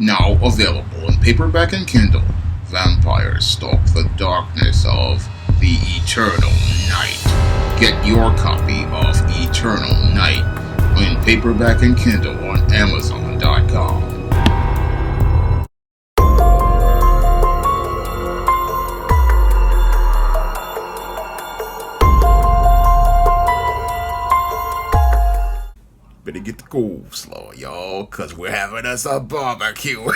Now available in paperback and Kindle, vampires stalk the darkness of the Eternal Night. Get your copy of Eternal Night in paperback and Kindle on Amazon.com. Better get the coleslaw, y'all, cause we're having us a barbecue.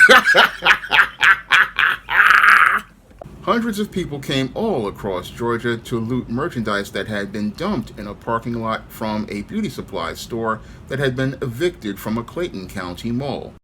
Hundreds of people came all across Georgia to loot merchandise that had been dumped in a parking lot from a beauty supply store that had been evicted from a Clayton County mall.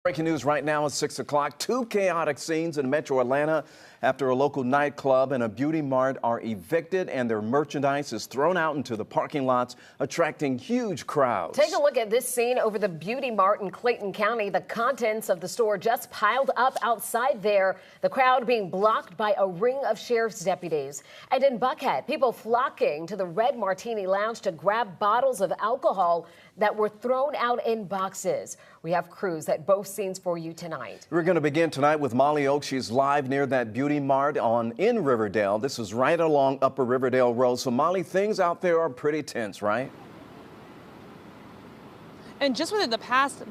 Breaking news right now at 6 o'clock. Two chaotic scenes in metro Atlanta after a local nightclub and a beauty mart are evicted and their merchandise is thrown out into the parking lots, attracting huge crowds. Take a look at this scene over the beauty mart in Clayton County. The contents of the store just piled up outside there, the crowd being blocked by a ring of sheriff's deputies. And in Buckhead, people flocking to the Red Martini Lounge to grab bottles of alcohol that were thrown out in boxes. We have crews at both scenes for you tonight. We're going to begin tonight with Molly Oak. She's live near that beauty mart in Riverdale. This is right along Upper Riverdale Road. So, Molly, things out there are pretty tense, right? And just within the past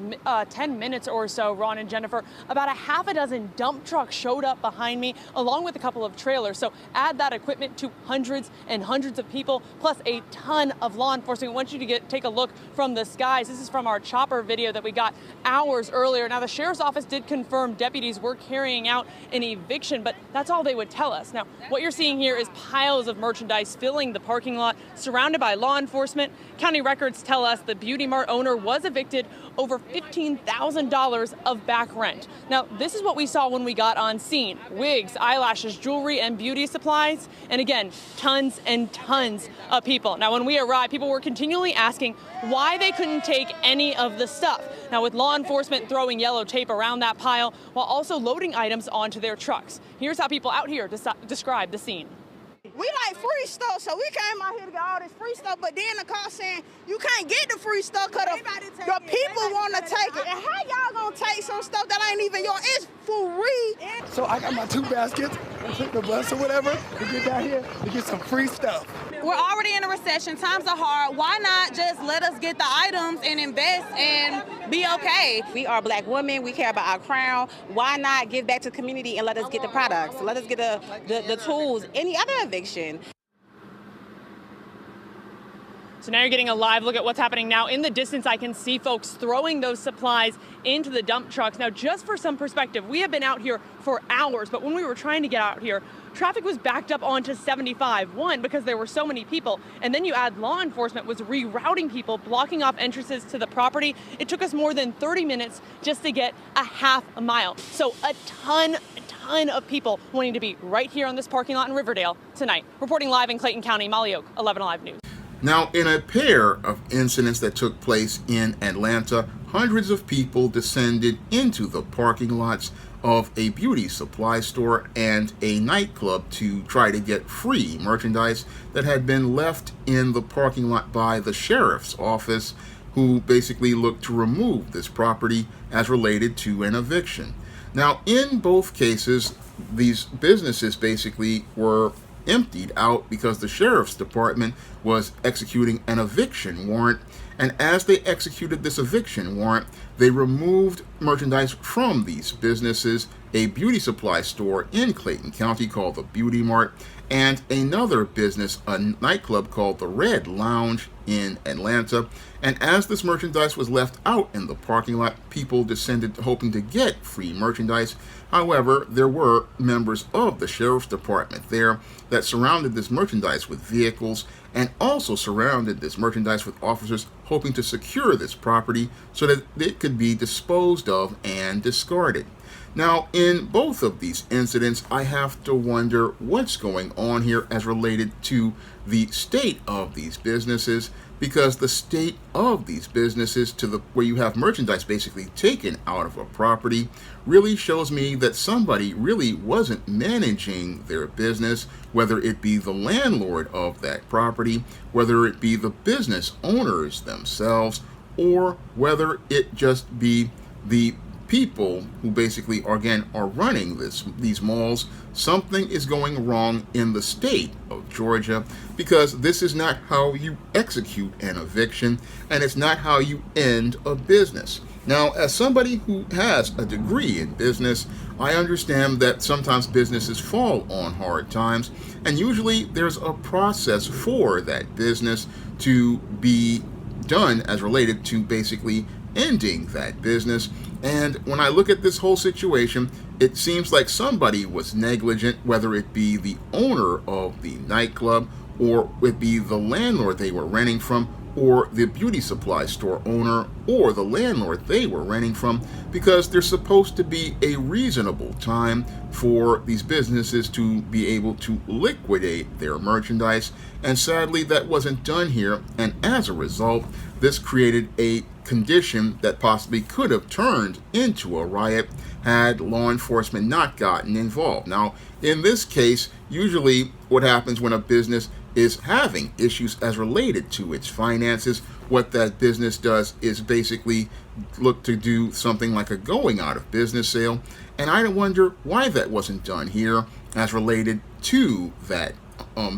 10 minutes or so, Ron and Jennifer, about a half a dozen dump trucks showed up behind me, along with a couple of trailers. So add that equipment to hundreds and hundreds of people, plus a ton of law enforcement. I want you to take a look from the skies. This is from our chopper video that we got hours earlier. Now, the sheriff's office did confirm deputies were carrying out an eviction, but that's all they would tell us. Now, what you're seeing here is piles of merchandise filling the parking lot, surrounded by law enforcement. County records tell us the beauty mart owner was evicted over $15,000 of back rent. Now, this is what we saw when we got on scene. Wigs, eyelashes, jewelry, and beauty supplies. And again, tons and tons of people. Now, when we arrived, people were continually asking why they couldn't take any of the stuff. Now, with law enforcement throwing yellow tape around that pile while also loading items onto their trucks. Here's how people out here describe the scene. We like free stuff, so we came out here to get all this free stuff, but then the car saying you can't get the free stuff because the people want to take it. And how y'all gonna take some stuff that ain't even yours? It's free. So I got my two baskets and took the bus or whatever to get down here to get some free stuff. We're already in a recession. Times are hard. Why not just let us get the items and invest and be okay? We are Black women. We care about our crown. Why not give back to the community and let us get the products? Let us get the tools. Any other eviction. So now you're getting a live look at what's happening now. In the distance, I can see folks throwing those supplies into the dump trucks. Now, just for some perspective, we have been out here for hours, but when we were trying to get out here, traffic was backed up onto 75. One, because there were so many people, and then you add law enforcement was rerouting people, blocking off entrances to the property. It took us more than 30 minutes just to get a half a mile. So a ton of people wanting to be right here on this parking lot in Riverdale tonight. Reporting live in Clayton County, Molly Oak, 11 Alive News. Now, in a pair of incidents that took place in Atlanta, hundreds of people descended into the parking lots of a beauty supply store and a nightclub to try to get free merchandise that had been left in the parking lot by the sheriff's office, who basically looked to remove this property as related to an eviction. Now, in both cases, these businesses basically were emptied out because the sheriff's department was executing an eviction warrant, and as they executed this eviction warrant, they removed merchandise from these businesses, a beauty supply store in Clayton County called the Beauty Mart, and another business, a nightclub called the Red Lounge in Atlanta. And as this merchandise was left out in the parking lot, people descended hoping to get free merchandise. However, there were members of the sheriff's department there that surrounded this merchandise with vehicles and also surrounded this merchandise with officers hoping to secure this property so that it could be disposed of and discarded. Now, in both of these incidents, I have to wonder what's going on here as related to the state of these businesses, because the state of these businesses to the where you have merchandise basically taken out of a property really shows me that somebody really wasn't managing their business, whether it be the landlord of that property, whether it be the business owners themselves, or whether it just be the people who basically are running these malls. Something is going wrong in the state of Georgia, because this is not how you execute an eviction, and it's not how you end a business. Now, as somebody who has a degree in business, I understand that sometimes businesses fall on hard times, and usually there's a process for that business to be done as related to basically ending that business. And when I look at this whole situation, it seems like somebody was negligent, whether it be the owner of the nightclub, or it be the landlord they were renting from, or the beauty supply store owner, or the landlord they were renting from, because there's supposed to be a reasonable time for these businesses to be able to liquidate their merchandise. And sadly, that wasn't done here, and as a result, this created a condition that possibly could have turned into a riot had law enforcement not gotten involved. Now, in this case, usually what happens when a business is having issues as related to its finances, what that business does is basically look to do something like a going out of business sale. And I wonder why that wasn't done here as related to that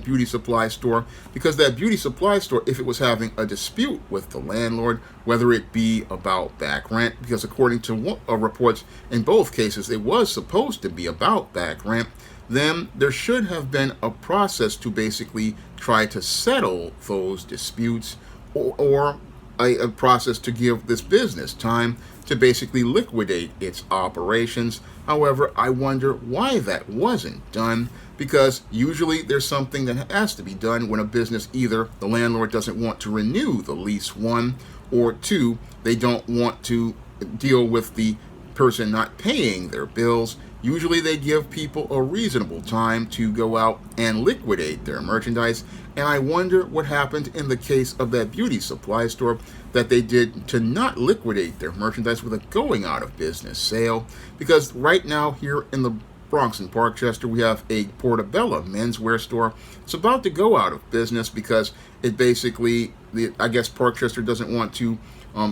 beauty supply store, because that beauty supply store, if it was having a dispute with the landlord, whether it be about back rent, because according to reports in both cases it was supposed to be about back rent, then there should have been a process to basically try to settle those disputes, or a process to give this business time to basically liquidate its operations. However, I wonder why that wasn't done, because usually there's something that has to be done when a business, either the landlord doesn't want to renew the lease, one, or two, they don't want to deal with the person not paying their bills. Usually they give people a reasonable time to go out and liquidate their merchandise. And I wonder what happened in the case of that beauty supply store that they did to not liquidate their merchandise with a going out of business sale. Because right now here in the Bronx and Parkchester, we have a Portobello menswear store. It's about to go out of business because it basically, I guess Parkchester doesn't want to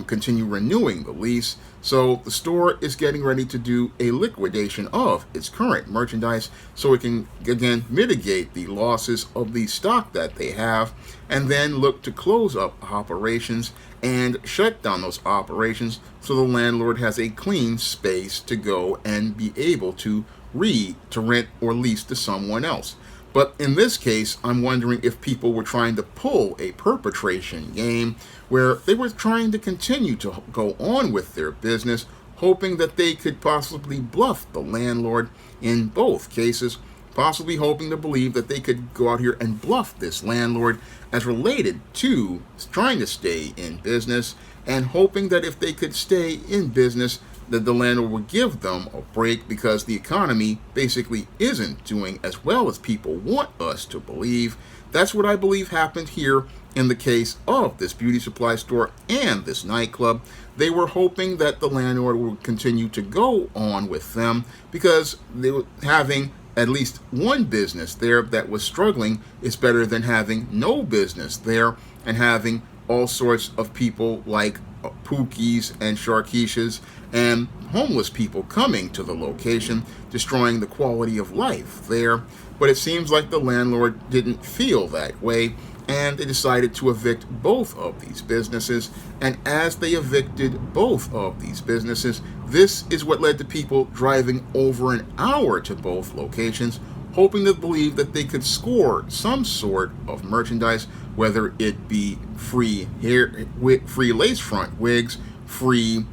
continue renewing the lease. So the store is getting ready to do a liquidation of its current merchandise so it can again mitigate the losses of the stock that they have, and then look to close up operations and shut down those operations so the landlord has a clean space to go and be able to rent or lease to someone else. But in this case, I'm wondering if people were trying to pull a perpetration game where they were trying to continue to go on with their business, hoping that they could possibly bluff the landlord in both cases, possibly hoping to believe that they could go out here and bluff this landlord as related to trying to stay in business, and hoping that if they could stay in business, that the landlord would give them a break, because the economy basically isn't doing as well as people want us to believe. That's what I believe happened here in the case of this beauty supply store and this nightclub. They were hoping that the landlord would continue to go on with them, because they were having at least one business there that was struggling is better than having no business there and having all sorts of people like Pookies and Sharkeishas and homeless people coming to the location, destroying the quality of life there. But it seems like the landlord didn't feel that way, and they decided to evict both of these businesses. And as they evicted both of these businesses, this is what led to people driving over an hour to both locations, hoping to believe that they could score some sort of merchandise, whether it be free hair, free lace front wigs, free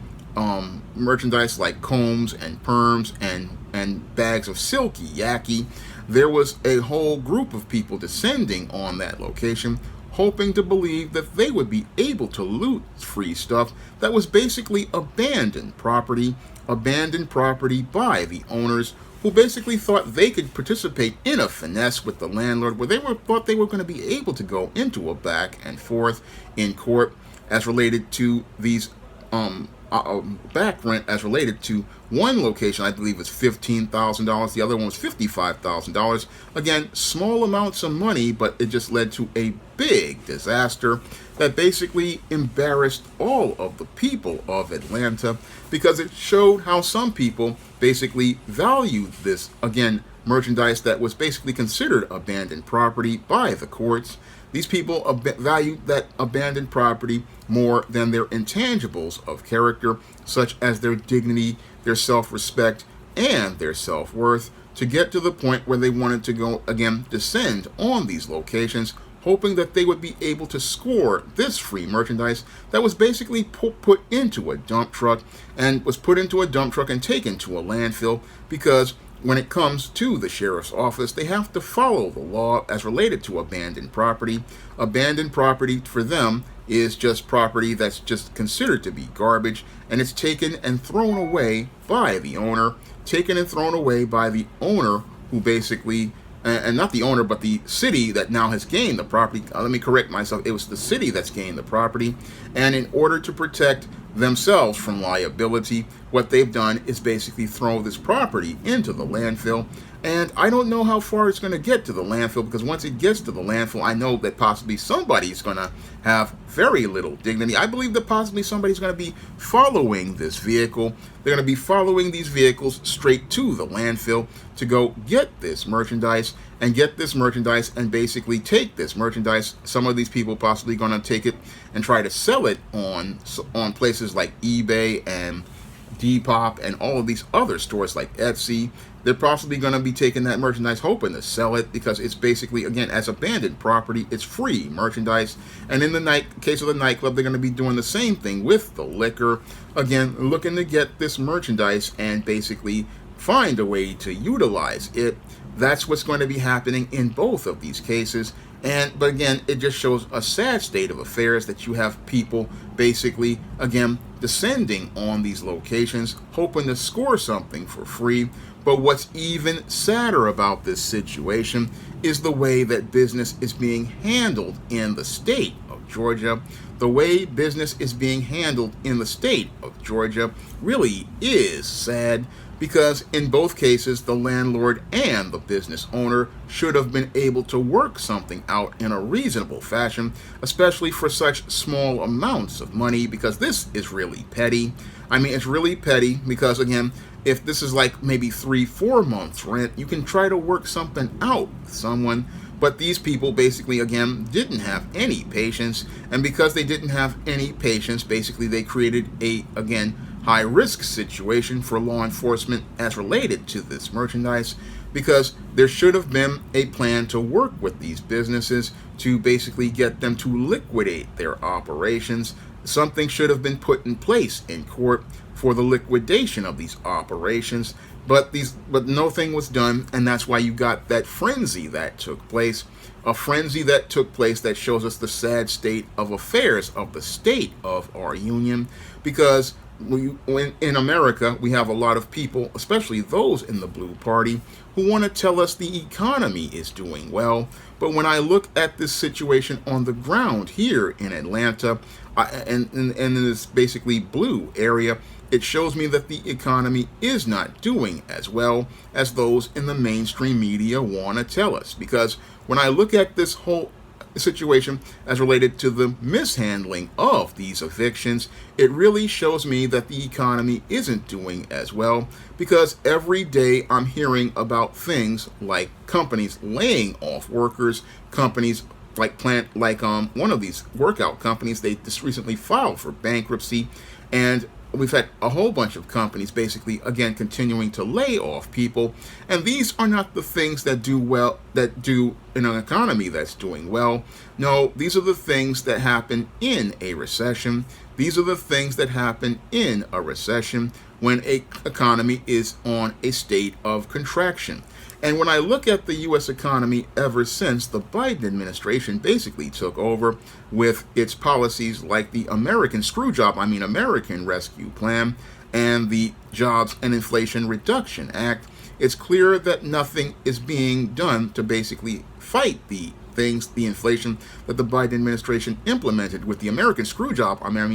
merchandise like combs and perms and bags of silky yaki. There was a whole group of people descending on that location, hoping to believe that they would be able to loot free stuff that was basically abandoned property by the owners, who basically thought they could participate in a finesse with the landlord, where thought they were going to be able to go into a back and forth in court as related to these back rent, as related to one location. I believe was $15,000. The other one was $55,000. Again, small amounts of money, but it just led to a big disaster that basically embarrassed all of the people of Atlanta, because it showed how some people basically valued this, again, merchandise that was basically considered abandoned property by the courts. These people valued that abandoned property more than their intangibles of character, such as their dignity, their self-respect, and their self-worth, to get to the point where they wanted to go, again, descend on these locations, hoping that they would be able to score this free merchandise that was basically put into a dump truck, and taken to a landfill, because when it comes to the sheriff's office, they have to follow the law as related to abandoned property. Abandoned property for them is just property that's just considered to be garbage, and it's taken and thrown away by the owner. Who basically, and not the owner, but the city that now has gained the property. Let me correct myself. It was the city that's gained the property. And in order to protect themselves from liability, what they've done is basically throw this property into the landfill. And I don't know how far it's going to get to the landfill, because once it gets to the landfill, I know that possibly somebody's going to have very little dignity. I believe that possibly somebody's going to be following this vehicle. They're going to be following these vehicles straight to the landfill to go get this merchandise and basically take this merchandise. Some of these people possibly going to take it and try to sell it on places like eBay and Depop and all of these other stores like Etsy. They're possibly going to be taking that merchandise, hoping to sell it, because it's basically, again, as abandoned property, it's free merchandise. And in the case of the nightclub, they're going to be doing the same thing with the liquor, again, looking to get this merchandise and basically find a way to utilize it. That's what's going to be happening in both of these cases. But again, it just shows a sad state of affairs that you have people basically, again, descending on these locations, hoping to score something for free. But what's even sadder about this situation is the way that business is being handled in the state of Georgia. The way business is being handled in the state of Georgia really is sad, because in both cases, the landlord and the business owner should have been able to work something out in a reasonable fashion, especially for such small amounts of money, because this is really petty. I mean, it's really petty because, again, if this is like maybe 3-4 months rent, you can try to work something out with someone. But these people basically, again, didn't have any patience. And because they didn't have any patience, basically they created a, again, high-risk situation for law enforcement as related to this merchandise, because there should have been a plan to work with these businesses to basically get them to liquidate their operations. Something should have been put in place in court for the liquidation of these operations, but nothing was done, and that's why you got that frenzy that took place. A frenzy that took place that shows us the sad state of affairs of the state of our union, because in America, we have a lot of people, especially those in the Blue Party, who want to tell us the economy is doing well. But when I look at this situation on the ground here in Atlanta, and in this basically blue area, it shows me that the economy is not doing as well as those in the mainstream media want to tell us. Because when I look at this whole situation as related to the mishandling of these evictions, it really shows me that the economy isn't doing as well, because every day I'm hearing about things like companies laying off workers, companies like one of these workout companies, they just recently filed for bankruptcy, and we've had a whole bunch of companies basically, again, continuing to lay off people. And these are not the things that do in an economy that's doing well. No, these are the things that happen in a recession. These are the things that happen in a recession when an economy is on a state of contraction. And when I look at the U.S. economy ever since the Biden administration basically took over with its policies like the American American Rescue Plan, and the Jobs and Inflation Reduction Act, it's clear that nothing is being done to basically fight the inflation that the Biden administration implemented with the American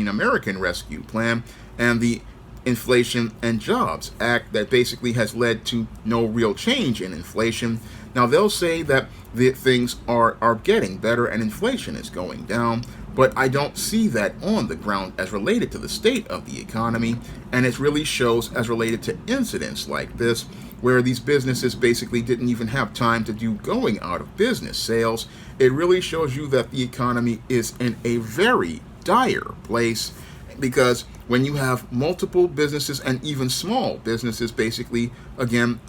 American Rescue Plan, and the Inflation and Jobs Act that basically has led to no real change in inflation. Now, they'll say that things are getting better and inflation is going down, but I don't see that on the ground as related to the state of the economy, and it really shows as related to incidents like this, where these businesses basically didn't even have time to do going out of business sales. It really shows you that the economy is in a very dire place, because when you have multiple businesses and even small businesses basically, again,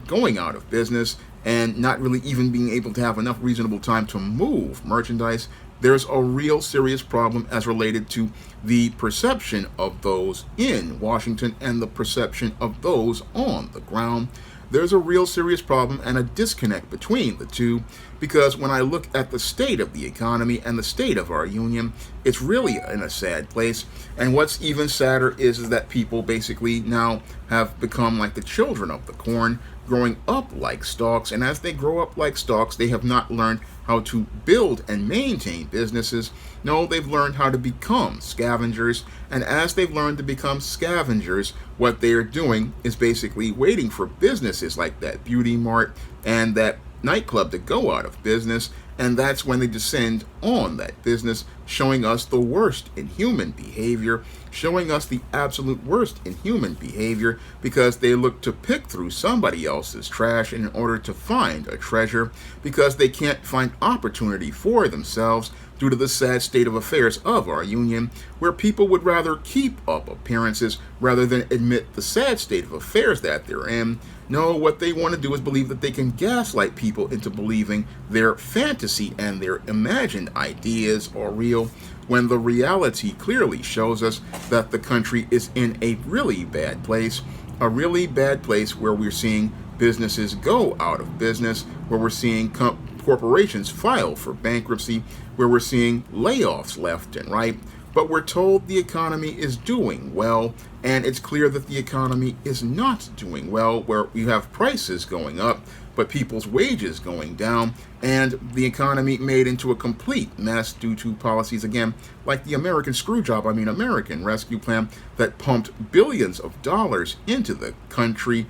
going out of business and not really even being able to have enough reasonable time to move merchandise, there's a real serious problem as related to the perception of those in Washington and the perception of those on the ground. There's a real serious problem and a disconnect between the two, because when I look at the state of the economy and the state of our union, it's really in a sad place. And what's even sadder is that people basically now have become like the children of the corn, growing up like stalks, and as they grow up like stalks, they have not learned how to build and maintain businesses. No, they've learned how to become scavengers, and as they've learned to become scavengers, what they are doing is basically waiting for businesses like that Beauty Mart and that Nightclub to go out of business, and that's when they descend on that business, showing us the worst in human behavior, showing us the absolute worst in human behavior, because they look to pick through somebody else's trash in order to find a treasure, because they can't find opportunity for themselves due to the sad state of affairs of our union, where people would rather keep up appearances rather than admit the sad state of affairs that they're in. No, what they want to do is believe that they can gaslight people into believing their fantasy and their imagined ideas are real, when the reality clearly shows us that the country is in a really bad place where we're seeing businesses go out of business, where we're seeing corporations file for bankruptcy, where we're seeing layoffs left and right. But we're told the economy is doing well, and it's clear that the economy is not doing well, where you have prices going up, but people's wages going down, and the economy made into a complete mess due to policies, again, like the American American Rescue Plan, that pumped billions of dollars into the country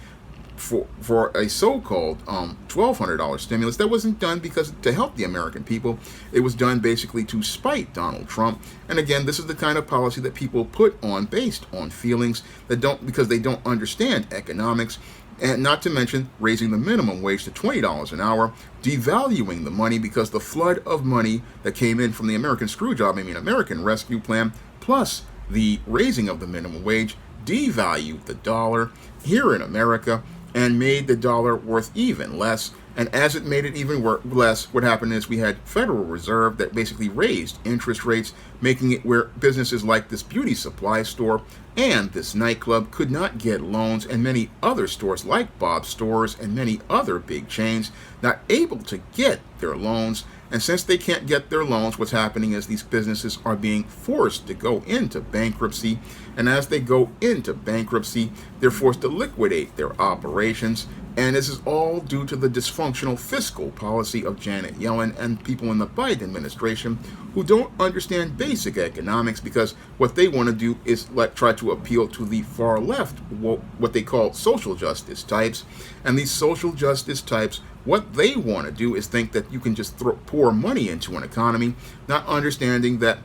for a so-called $1,200 stimulus that wasn't done because to help the American people. It was done basically to spite Donald Trump. And again, this is the kind of policy that people put on based on feelings because they don't understand economics. And not to mention raising the minimum wage to $20 an hour, devaluing the money because the flood of money that came in from the American Rescue Plan, plus the raising of the minimum wage, devalued the dollar here in America and made the dollar worth even less. And as it made it even less, what happened is we had Federal Reserve that basically raised interest rates, making it where businesses like this beauty supply store and this nightclub could not get loans, and many other stores like Bob's Stores and many other big chains not able to get their loans. And since they can't get their loans, what's happening is these businesses are being forced to go into bankruptcy. And as they go into bankruptcy, they're forced to liquidate their operations. And this is all due to the dysfunctional fiscal policy of Janet Yellen and people in the Biden administration who don't understand basic economics, because what they want to do is try to appeal to the far left, what they call social justice types. And these social justice types, what they want to do is think that you can just pour money into an economy, not understanding that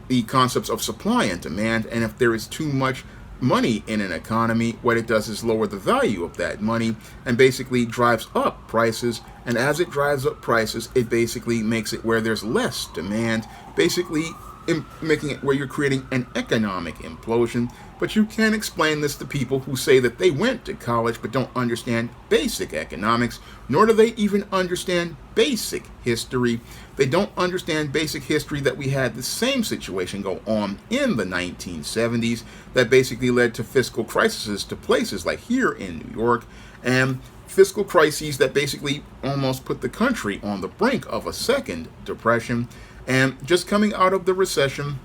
the concepts of supply and demand, and if there is too much money in an economy, what it does is lower the value of that money and basically drives up prices. And as it drives up prices, it basically makes it where there's less demand, basically making it where you're creating an economic implosion. But you can't explain this to people who say that they went to college but don't understand basic economics, nor do they even understand basic history. They don't understand basic history that we had the same situation go on in the 1970s that basically led to fiscal crises to places like here in New York. And fiscal crises that basically almost put the country on the brink of a second depression. And just coming out of the recession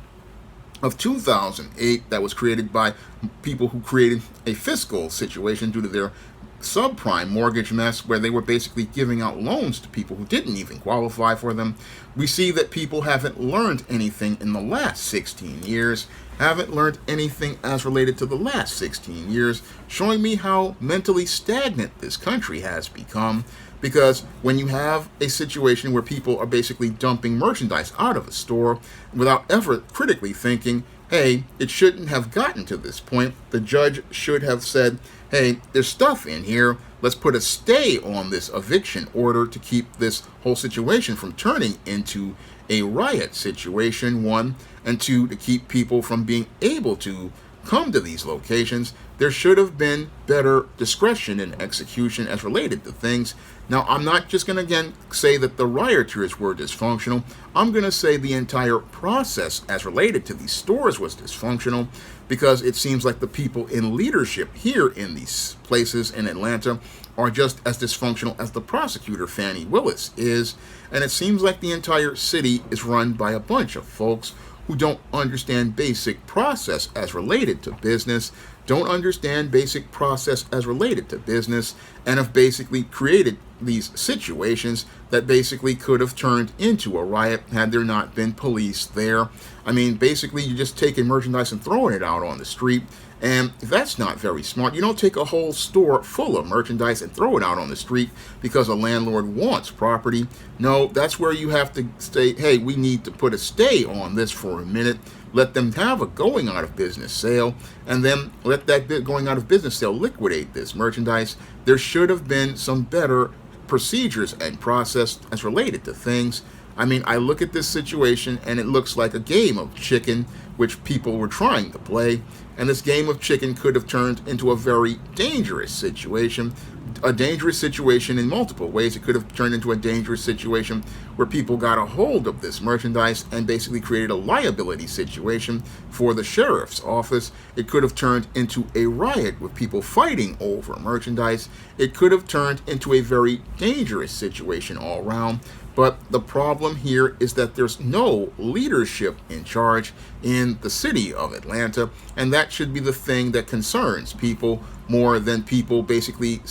of 2008 that was created by people who created a fiscal situation due to their subprime mortgage mess, where they were basically giving out loans to people who didn't even qualify for them. We see that people haven't learned anything in the last 16 years, haven't learned anything as related to the last 16 years, showing me how mentally stagnant this country has become. Because when you have a situation where people are basically dumping merchandise out of a store without ever critically thinking, hey, it shouldn't have gotten to this point. The judge should have said, hey, there's stuff in here. Let's put a stay on this eviction order to keep this whole situation from turning into a riot situation, one, and two, to keep people from being able to come to these locations. There should have been better discretion in execution as related to things. Now, I'm not just going to again say that the rioters were dysfunctional. I'm going to say the entire process as related to these stores was dysfunctional, because it seems like the people in leadership here in these places in Atlanta are just as dysfunctional as the prosecutor, Fannie Willis, is. And it seems like the entire city is run by a bunch of folks who don't understand basic process as related to business, don't understand basic process as related to business, and have basically created these situations that basically could have turned into a riot had there not been police there. I mean, basically, you're just taking merchandise and throwing it out on the street, and that's not very smart. You don't take a whole store full of merchandise and throw it out on the street because a landlord wants property. No, that's where you have to say, hey, we need to put a stay on this for a minute, let them have a going out of business sale, and then let that going out of business sale liquidate this merchandise. There should have been some better procedures and process as related to things. I mean, I look at this situation and it looks like a game of chicken, which people were trying to play. And this game of chicken could have turned into a very dangerous situation. A dangerous situation in multiple ways. It could have turned into a dangerous situation where people got a hold of this merchandise and basically created a liability situation for the sheriff's office. It could have turned into a riot with people fighting over merchandise. It could have turned into a very dangerous situation all around. But the problem here is that there's no leadership in charge in the city of Atlanta, and that should be the thing that concerns people more than people basically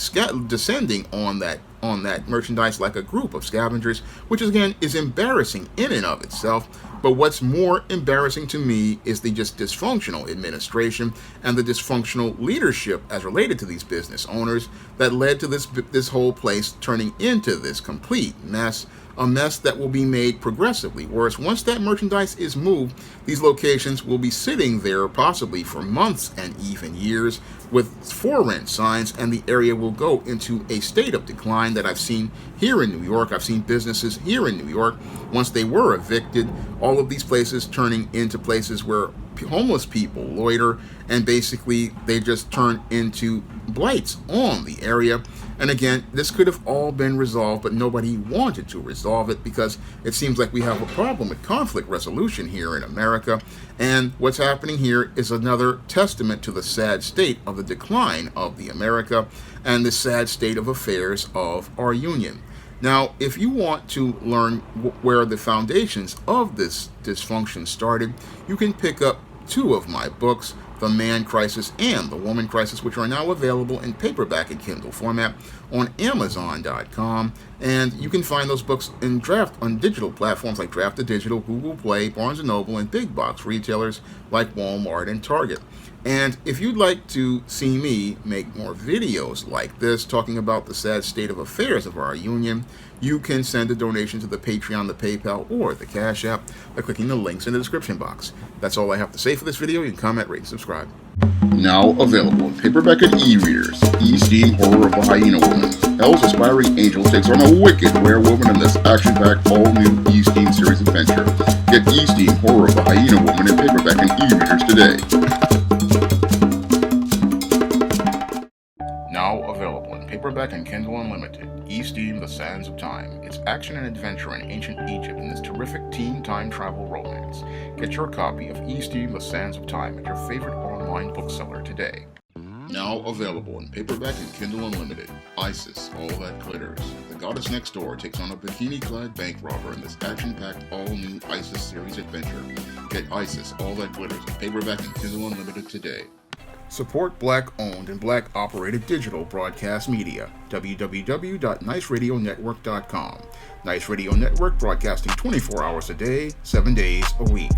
descending on that merchandise like a group of scavengers, which again is embarrassing in and of itself. But what's more embarrassing to me is the just dysfunctional administration and the dysfunctional leadership as related to these business owners that led to this whole place turning into this complete mess. A mess that will be made progressively worse. Once that merchandise is moved, these locations will be sitting there possibly for months and even years with for rent signs, and the area will go into a state of decline that I've seen here in New York. I've seen businesses here in New York, once they were evicted, all of these places turning into places where homeless people loiter, and basically they just turn into blights on the area. And again, this could have all been resolved, but nobody wanted to resolve it because it seems like we have a problem with conflict resolution here in America. And what's happening here is another testament to the sad state of the decline of the America and the sad state of affairs of our union. Now, if you want to learn where the foundations of this dysfunction started, you can pick up two of my books, The Man Crisis and The Woman Crisis, which are now available in paperback and Kindle format on Amazon.com. And you can find those books in draft on digital platforms like Draft to Digital, Google Play, Barnes & Noble, and big box retailers like Walmart and Target. And if you'd like to see me make more videos like this, talking about the sad state of affairs of our union, you can send a donation to the Patreon, the PayPal, or the Cash App by clicking the links in the description box. That's all I have to say for this video. You can comment, rate, and subscribe. Now available in paperback and e-readers, E-Steam Horror of a Hyena Woman. Hell's aspiring angel takes on a wicked werewolf in this action-packed all-new E-Steam series adventure. Get E-Steam Horror of a Hyena Woman in paperback and e-readers today. Now available in paperback and Kindle Unlimited, E-Steam: The Sands of Time. It's action and adventure in ancient Egypt in this terrific teen time travel romance. Get your copy of E-Steam: The Sands of Time at your favorite online bookseller today. Now available in paperback and Kindle Unlimited. ISIS, All That Glitters. The goddess next door takes on a bikini-clad bank robber in this action-packed all-new ISIS series adventure. Get ISIS, All That Glitters in paperback and Kindle Unlimited today. Support Black-owned and Black-operated digital broadcast media. www.niceradionetwork.com. Nice Radio Network, broadcasting 24 hours a day, 7 days a week.